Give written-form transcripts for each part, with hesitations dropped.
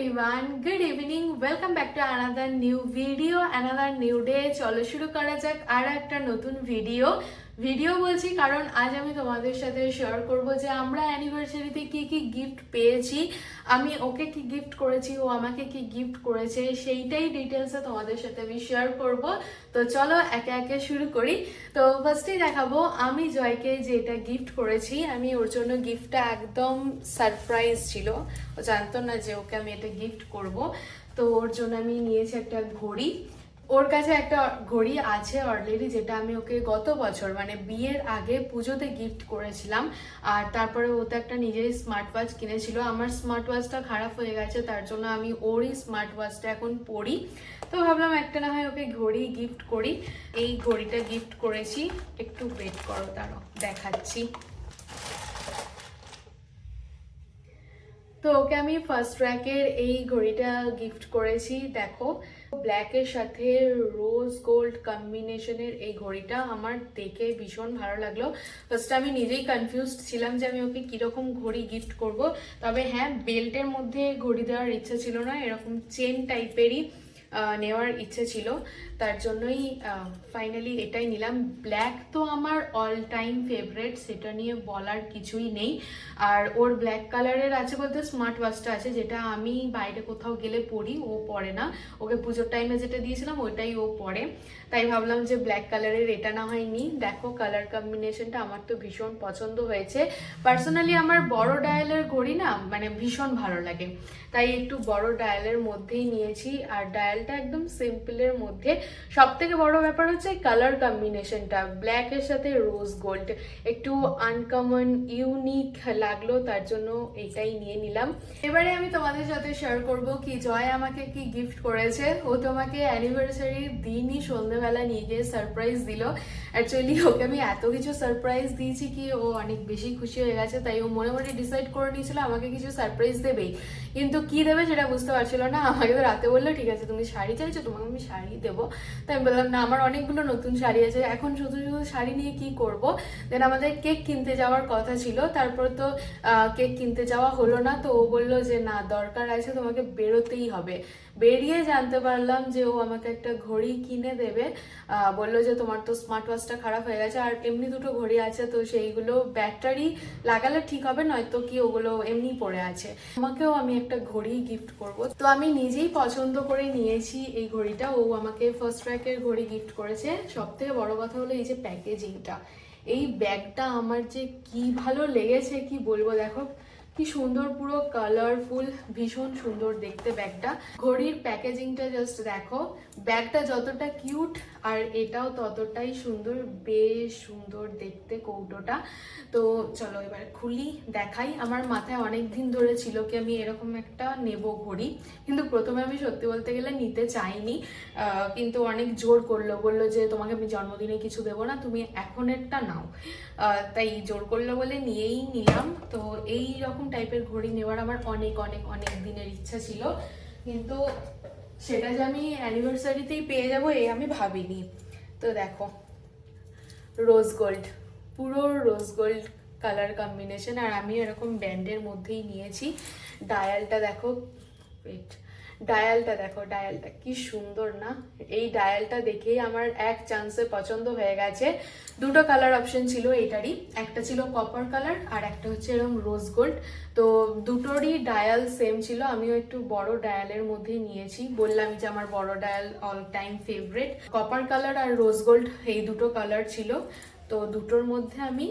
everyone, good evening. Welcome back to another new video, another new day. চলো শুরু করা যাক আর একটা নতুন ভিডিও বলছি কারণ আজ আমি তোমাদের সাথে শেয়ার করব যে আমরা অ্যানিভার্সারিতে কি কি গিফট পেয়েছি, আমি ওকে কি গিফট করেছি, ও আমাকে কি গিফট করেছে, সেইটাই ডিটেলসে তোমাদের সাথে আমি শেয়ার করব। তো চলো একে একে শুরু করি। তো ফার্স্টেই দেখাবো আমি জয়কে যেটা গিফট করেছি। আমি ওর জন্য গিফটটা একদম সারপ্রাইজ ছিল, ও জানতো না যে ওকে আমি এটা গিফট করব। তো ওর জন্য আমি নিয়েছি একটা ঘড়ি। ওর কাছে একটা ঘড়ি আছে অলরেডি, যেটা আমি ওকে গত বছর মানে বিয়ের আগে পুজোতে গিফট করেছিলাম। আর তারপরে ও তো একটা নিজেই স্মার্ট ওয়াচ কিনেছিল। আমার স্মার্ট ওয়াচটা খারাপ হয়ে গেছে, তার জন্য আমি ওরই স্মার্ট ওয়াচটা এখন পরি। তো ভাবলাম একটা না হয় ওকে ঘড়ি গিফট করি। এই ঘড়িটা গিফট করেছি, একটু ওয়েট করো দাঁড়াও দেখাচ্ছি। তো ওকে আমি ফার্স্ট র্যাকের এই ঘড়িটা গিফট করেছি। দেখো ব্ল্যাকের সাথে রোজ গোল্ড কম্বিনেশনের এই ঘড়িটা আমার দেখে ভীষণ ভালো লাগলো। ফার্স্টে আমি নিজেই কনফিউজড ছিলাম যে আমি ওকে কিরকম ঘড়ি গিফট করব। তবে হ্যাঁ, বেল্টের মধ্যে ঘড়ি দেওয়ার ইচ্ছা ছিল না, এরকম চেন টাইপেরই নেওয়ার ইচ্ছে ছিল, তার জন্যই ফাইনালি এটাই নিলাম। ব্ল্যাক তো আমার অল টাইম ফেভারিট, সেটা নিয়ে বলার কিছুই নেই। আর ওর ব্ল্যাক কালারের আছে বলতে স্মার্ট ওয়াচটা আছে, যেটা আমি বাইরে কোথাও গেলে পরি, ও পরে না। ওকে পুজোর টাইমে যেটা দিয়েছিলাম ওইটাই ও পরে, তাই ভাবলাম যে ব্ল্যাক কালারের এটা না হয় নি। দেখো কালার কম্বিনেশনটা আমার তো ভীষণ পছন্দ হয়েছে। পার্সোনালি আমার বড় ডায়ালের ঘড়ি না মানে ভীষণ ভালো লাগে, তাই একটু বড় ডায়ালের মধ্যেই নিয়েছি। আর ডায়ালটা একদম সিম্পলের মধ্যে। সব থেকে বড় ব্যাপার হচ্ছে কালার কম্বিনেশনটা, ব্ল্যাকের সাথে রোজ গোল্ড, একটু আনকমন ইউনিক লাগলো, তার জন্য এটাই নিয়ে নিলাম। এবারে আমি তোমাদের সাথে শেয়ার করব কি জয় আমাকে কি গিফট করেছে। ও তোমাকে অ্যানিভার্সারির দিনই সন্ধ্যেবেলা নিয়ে গিয়ে সারপ্রাইজ দিল। অ্যাকচুয়ালি ওকে আমি এত কিছু সারপ্রাইজ দিয়েছি কি ও অনেক বেশি খুশি হয়ে গেছে, তাই ও মনে মনে ডিসাইড করে নিয়েছিল আমাকে কিছু সারপ্রাইজ দেবেই, কিন্তু কি দেবে সেটা বুঝতে পারছিল না। আমাকে তো রাতে বললো ঠিক আছে তুমি শাড়ি চাইছো, তোমাকে আমি শাড়ি দেবো। তাই আমি বললাম না, আমার অনেকগুলো নতুন শাড়ি আছে, এখন শুধু শুধু শাড়ি নিয়ে কি করব। দেন আমাদের কেক কিনতে যাওয়ার কথা ছিল, তারপর তো কেক কিনতে যাওয়া হলো না। তো ও বললো যে না দরকার আছে, তোমাকে বেরোতেই হবে। বেরিয়ে জানতে পারলাম যে ও আমাকে একটা ঘড়ি কিনে দেবে। বললো যে তোমার তো স্মার্ট ওয়াচটা খারাপ হয়ে গেছে, আর এমনি দুটো ঘড়ি আছে, তো সেইগুলো ব্যাটারি লাগালে ঠিক হবে, নয়তো কি ওগুলো এমনি পড়ে আছে। আমাকেও আমি একটা ঘড়ি গিফট করব। তো আমি নিজেই পছন্দ করে নিয়েছি এই ঘড়িটা। ও আমাকে ফার্স্ট ট্র্যাকের ঘড়ি গিফট করেছে। সব থেকে বড় কথা হলো এই যে প্যাকেজিংটা, এই ব্যাগটা আমার যে কি ভালো লেগেছে কি বলবো। দেখো কি সুন্দর, পুরো কালারফুল, ভীষণ সুন্দর দেখতে ব্যাগটা। ঘড়ির প্যাকেজিংটা জাস্ট দেখো, ব্যাগটা যতটা কিউট আর এটাও ততটাই সুন্দর, বেশ সুন্দর দেখতে কৌটোটা। তো চলো এবার খুলি দেখাই। আমার মাথায় অনেক দিন ধরে ছিল কি আমি এরকম একটা নেব ঘড়ি, কিন্তু প্রথমে আমি সত্যি বলতে গেলে নিতে চাইনি, কিন্তু অনেক জোর করলো, বললো যে তোমাকে আমি জন্মদিনে কিছু দেবো না, তুমি এখনেরটা নাও। তাই জোর করলো বলে নিয়েই নিলাম। তো এই রকম টাইপের ঘড়ি নেওয়ার আমার অনেক অনেক অনেক দিনের ইচ্ছা ছিল, কিন্তু সেটা যে আমি অ্যানিভার্সারিতেই পেয়ে যাবো এই আমি ভাবিনি। তো দেখো রোজ গোল্ড, পুরো রোজ গোল্ড কালার কম্বিনেশন, আর আমি এরকম ব্যান্ডের মধ্যেই নিয়েছি। ডায়ালটা দেখো, ওয়েট, ডায়ালটা দেখো, ডায়ালটা কি সুন্দর না। এই ডায়ালটা দেখেই আমার এক চান্সে পছন্দ হয়ে গেছে। দুটো কালার অপশন ছিল এইটারই, একটা ছিল কপার কালার আর একটা হচ্ছে এরকম রোজ গোল্ড। তো দুটোরই ডায়াল সেম ছিল। আমিও একটু বড় ডায়ালের মধ্যেই নিয়েছি, বললাম যে আমার বড় dial all time favourite. Copper colour আর রোজ গোল্ড এই দুটো কালার ছিল, তো দুটোর মধ্যে আমি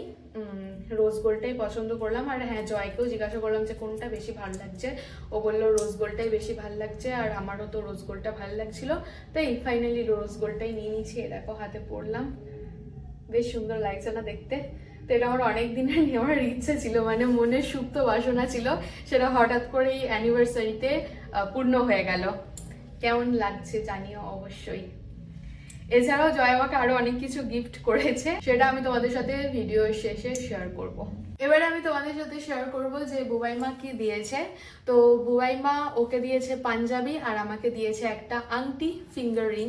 রোজ গোল্ডটাই পছন্দ করলাম। আর হ্যাঁ, জয়কেও জিজ্ঞাসা করলাম যে কোনটা বেশি ভালো লাগছে, ও বললো রোজ গোল্ডটাই বেশি ভালো লাগছে, আর আমারও তো রোজ গোল্ডটা ভালো লাগছিল, তাই ফাইনালি রোজ গোল্ডটাই নিয়ে নিয়েছি। দেখো হাতে পরলাম, বেশ সুন্দর লাগছে না দেখতে। তো এটা আমার অনেক দিনের নেওয়ার ইচ্ছা ছিল, মানে মনের সুপ্ত বাসনা ছিল, সেটা হঠাৎ করেই অ্যানিভার্সারিতে পূর্ণ হয়ে গেল। কেমন লাগছে জানিও অবশ্যই। এছাড়াও জয় আমাকে আরো অনেক কিছু গিফট করেছে, সেটা আমি তোমাদের সাথে ভিডিও শেষে শেয়ার করব। এবারে আমি তোমাদের সাথে শেয়ার করব যে বুবাইমা কি দিয়েছে। তো বুবাইমা ওকে দিয়েছে পাঞ্জাবি, আর আমাকে দিয়েছে একটা আংটি, ফিঙ্গার রিং।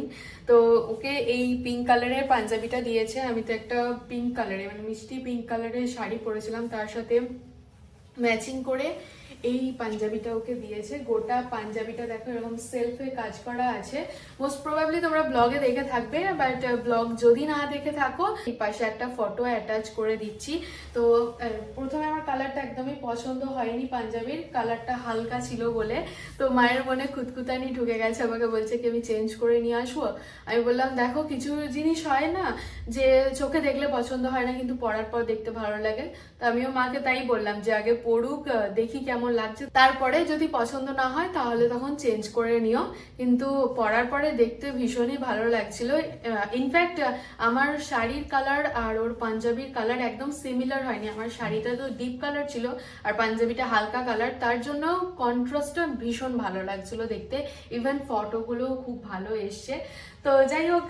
তো ওকে এই পিঙ্ক কালারের পাঞ্জাবিটা দিয়েছে। আমি তো একটা পিঙ্ক কালারের মানে মিষ্টি পিঙ্ক কালারের শাড়ি পরেছিলাম, তার সাথে ম্যাচিং করে এই পাঞ্জাবিটা ওকে দিয়েছে। গোটা পাঞ্জাবিটা দেখো এরকম সেলফে কাজ করা আছে। মোস্ট প্রবাবলি তোমরা ব্লগে দেখে থাকবে, বাট ব্লগ যদি না দেখে থাকো এই পাশে একটা ফটো অ্যাটাচ করে দিচ্ছি। তো প্রথমে আমার কালারটা একদমই পছন্দ হয়নি, পাঞ্জাবির কালারটা হালকা ছিল বলে। তো মায়ের মনে খুঁতখুঁতানি ঢুকে গেছে, আমাকে বলছে কি আমি চেঞ্জ করে নিয়ে আসবো। আমি বললাম দেখো কিছু জিনিস হয় না যে চোখে দেখলে পছন্দ হয় না কিন্তু পরার পর দেখতে ভালো লাগে। তো আমিও মাকে তাই বললাম যে আগে পড়ুক, দেখি কেমন লাগছে, তারপরে যদি পছন্দ না হয় তাহলে তখন চেঞ্জ করে নিও। কিন্তু পরার পরে দেখতে ভীষণই ভালো লাগছিল। ইনফ্যাক্ট আমার শাড়ির কালার আর ওর পাঞ্জাবির কালার একদম সিমিলার হয়নি। আমার শাড়িটা তো ডিপ কালার ছিল আর পাঞ্জাবিটা হালকা কালার, তার জন্য কন্ট্রাস্টটা ভীষণ ভালো লাগছিল দেখতে। ইভেন ফটোগুলো খুব ভালো এসছে। তো যাই হোক,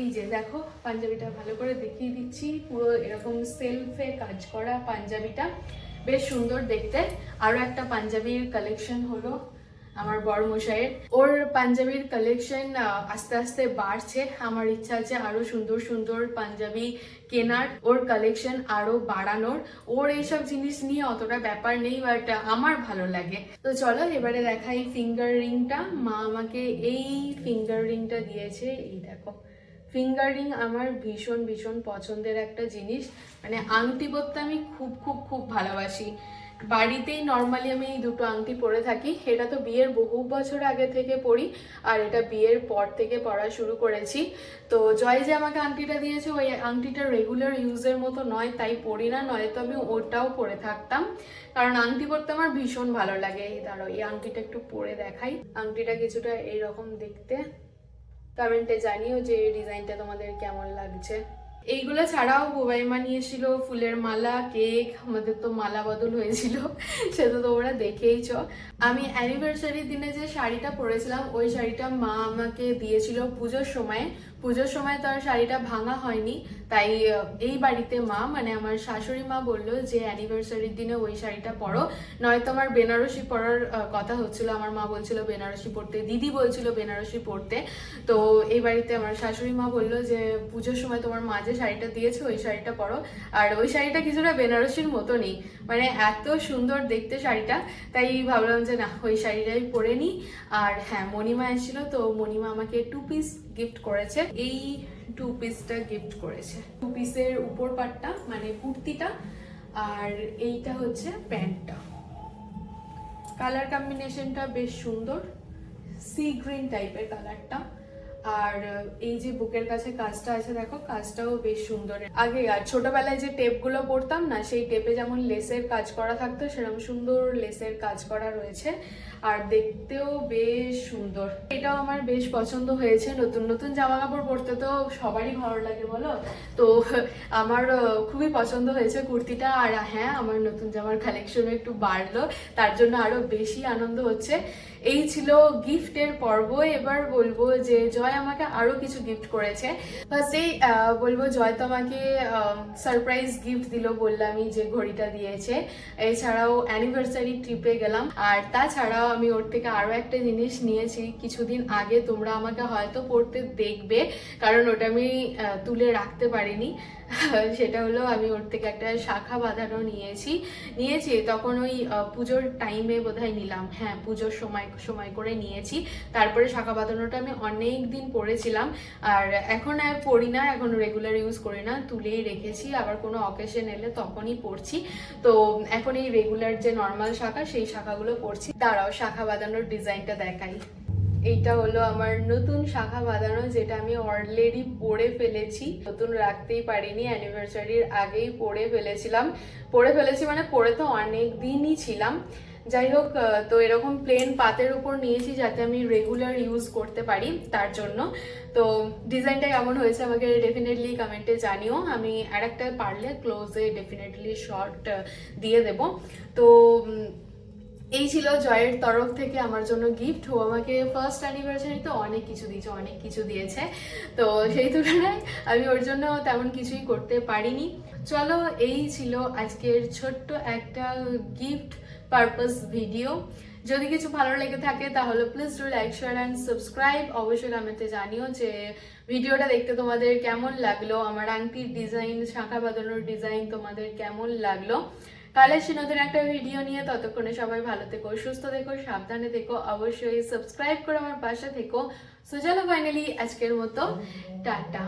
এই যে দেখো পাঞ্জাবিটা ভালো করে দেখিয়ে দিচ্ছি। পুরো এরকম সেলফে কাজ করা পাঞ্জাবিটা বেশ সুন্দর দেখতে। আরো একটা পাঞ্জাবির কালেকশন হলো আমার বড়মশাইয়ের। ওর পাঞ্জাবির কালেকশন আস্তে আস্তে বাড়ছে। আমার ইচ্ছা আছে আরো সুন্দর সুন্দর পাঞ্জাবি কেনার, ওর কালেকশন আরো বাড়ানোর। ওর এইসব জিনিস নিয়ে অতটা ব্যাপার নেই, বাট আমার ভালো লাগে। তো চলো এবারে দেখাই ফিঙ্গার রিংটা। মা আমাকে এই ফিঙ্গার রিংটা দিয়েছে। এই দেখো, ফিঙ্গার রিং আমার ভীষণ ভীষণ পছন্দের একটা জিনিস। মানে আংটি পরতে আমি খুব খুব খুব ভালোবাসি। বাড়িতেই নর্মালি আমি এই দুটো আংটি পরে থাকি। এটা তো বিয়ের বহু বছর আগে থেকে পরি, আর এটা বিয়ের পর থেকে পরা শুরু করেছি। তো জয় যে আমাকে আংটিটা দিয়েছে, ওই আংটিটা রেগুলার ইউজের মতো নয়, তাই পরি না, নয়তো আমি ওটাও পরে থাকতাম। কারণ আংটি পরতে আমার ভীষণ ভালো লাগে। দাঁড়াও এই আংটিটা একটু পরে দেখাই। আংটিটা কিছুটা এইরকম দেখতে। কমেন্টে জানিও যে ডিজাইনটা তোমাদের কেমন লাগছে। এইগুলো ছাড়াও বুবাইমা নিয়েছিল ফুলের মালা, কেক। আমাদের তো মালা বদল হয়েছিল, সে তো তোমরা দেখেইছ। আমি অ্যানিভার্সারির দিনে যে শাড়িটা পরেছিলাম ওই শাড়িটা মা আমাকে দিয়েছিল পুজোর সময়। পুজোর সময় তো আর শাড়িটা ভাঙা হয়নি, তাই এই বাড়িতে মা মানে আমার শাশুড়ি মা বললো যে অ্যানিভার্সারির দিনে ওই শাড়িটা পরো, নয়তো আমার বেনারসি পরার কথা হচ্ছিল। আমার মা বলছিল বেনারসি পরতে, দিদি বলছিল বেনারসি পরতে। তো এই বাড়িতে আমার শাশুড়ি মা বললো যে পুজোর সময় তোমার মা যে শাড়িটা দিয়েছে ওই শাড়িটা পরো। আর ওই শাড়িটা কিছুটা বেনারসির মতো নেই, মানে এত সুন্দর দেখতে শাড়িটা, তাই ভাবলাম যে না ওই শাড়িটাই পরে নিই। আর হ্যাঁ, মণিমা এসেছিল, তো মণিমা আমাকে 2 পিস গিফট করেছে। এই 2 পিসটা গিফট করেছে। 2 পিসের উপর পাটটা মানে কুর্তিটা, আর এইটা হচ্ছে প্যান্টটা। কালার কম্বিনেশনটা বেশ সুন্দর, সি গ্রিন টাইপের কালারটা। আর এই যে বুকের কাছে কাজটা আছে দেখো, কাজটাও বেশ সুন্দর। আগে আর ছোটবেলায় যে টেপগুলো পরতাম না, সেই টেপে যেমন লেসের কাজ করা থাকতো সেরকম সুন্দর লেসের কাজ করা রয়েছে, আর দেখতেও বেশ সুন্দর। এটাও আমার বেশ পছন্দ হয়েছে। নতুন নতুন জামা কাপড় পরতে তো সবারই ভালো লাগে বলো, তো আমার খুবই পছন্দ হয়েছে কুর্তিটা। আর হ্যাঁ, আমার নতুন জামার কালেকশনও একটু বাড়লো, তার জন্য আরো বেশি আনন্দ হচ্ছে। এই ছিল গিফটের পর্ব। এবার বলবো যে জয় আমাকে আরো কিছু গিফট করেছে। ফার্স্টেই বলবো জয় তো আমাকে সারপ্রাইজ গিফট দিল, বললামই যে ঘড়িটা দিয়েছে। এছাড়াও অ্যানিভার্সারি ট্রিপে গেলাম, আর তাছাড়াও আমি ওর থেকে আরো একটা জিনিস নিয়েছি কিছুদিন আগে। তোমরা আমাকে হয়তো পড়তে দেখবে, কারণ ওটা আমি তুলে রাখতে পারিনি। সেটা হলো আমি ওর থেকে একটা শাখা বাঁধানো নিয়েছি তখন ওই পুজোর টাইমে বোধহয় নিলাম। হ্যাঁ, পুজোর সময় করে নিয়েছি। তারপরে শাখা বাঁধানোটা আমি অনেক দিন পরেছিলাম, আর এখন আর পরি না, এখন রেগুলার ইউজ করি না, তুলেই রেখেছি। আবার কোনো অকেশন এলে তখনই পরছি। তো এখন এই রেগুলার যে নর্মাল শাখা, সেই শাখাগুলো পরছি। দাঁড়াও শাখা বাঁধানোর ডিজাইনটা দেখাই। এইটা হলো আমার নতুন শাখা বাঁধানো, যেটা আমি অলরেডি পরে ফেলেছি, নতুন রাখতেই পারিনি, অ্যানিভার্সারির আগেই পরে ফেলেছি মানে পরে তো অনেক দিনই ছিলাম। যাই হোক, তো এরকম প্লেন পাতের উপর নিয়েছি যাতে আমি রেগুলার ইউজ করতে পারি, তার জন্য। তো ডিজাইনটা কেমন হয়েছে আমাকে ডেফিনেটলি কমেন্টে জানিও। আমি আর একটা পারলে ক্লোজে ডেফিনেটলি শর্ট দিয়ে দেব। তো এই ছিল জয়ের তরফ থেকে আমার জন্য গিফট। ও আমাকে ফার্স্ট অ্যানিভার্সারিতে অনেক কিছু দিয়েছে, তো সেই তুলনায় আমি ওর জন্য তেমন কিছুই করতে পারিনি। চলো, এই ছিল আজকের ছোট্ট একটা গিফট পারপাস ভিডিও। যদি কিছু ভালো লেগে থাকে তাহলে please do like, share and subscribe. অবশ্যই কমেন্টে জানিও যে ভিডিওটা দেখতে তোমাদের কেমন লাগলো, আমার আংটির ডিজাইন, শাখা বাঁধানোর ডিজাইন তোমাদের কেমন লাগলো। কাল আসছি নতুন একটা ভিডিও নিয়ে। ততক্ষণে সবাই ভালো থেকো, সুস্থ থেকো, সাবধানে থেকো, অবশ্যই সাবস্ক্রাইব করে আমার পাশে থেকো। সো চলো ফাইনালি আজকের মতো টাটা।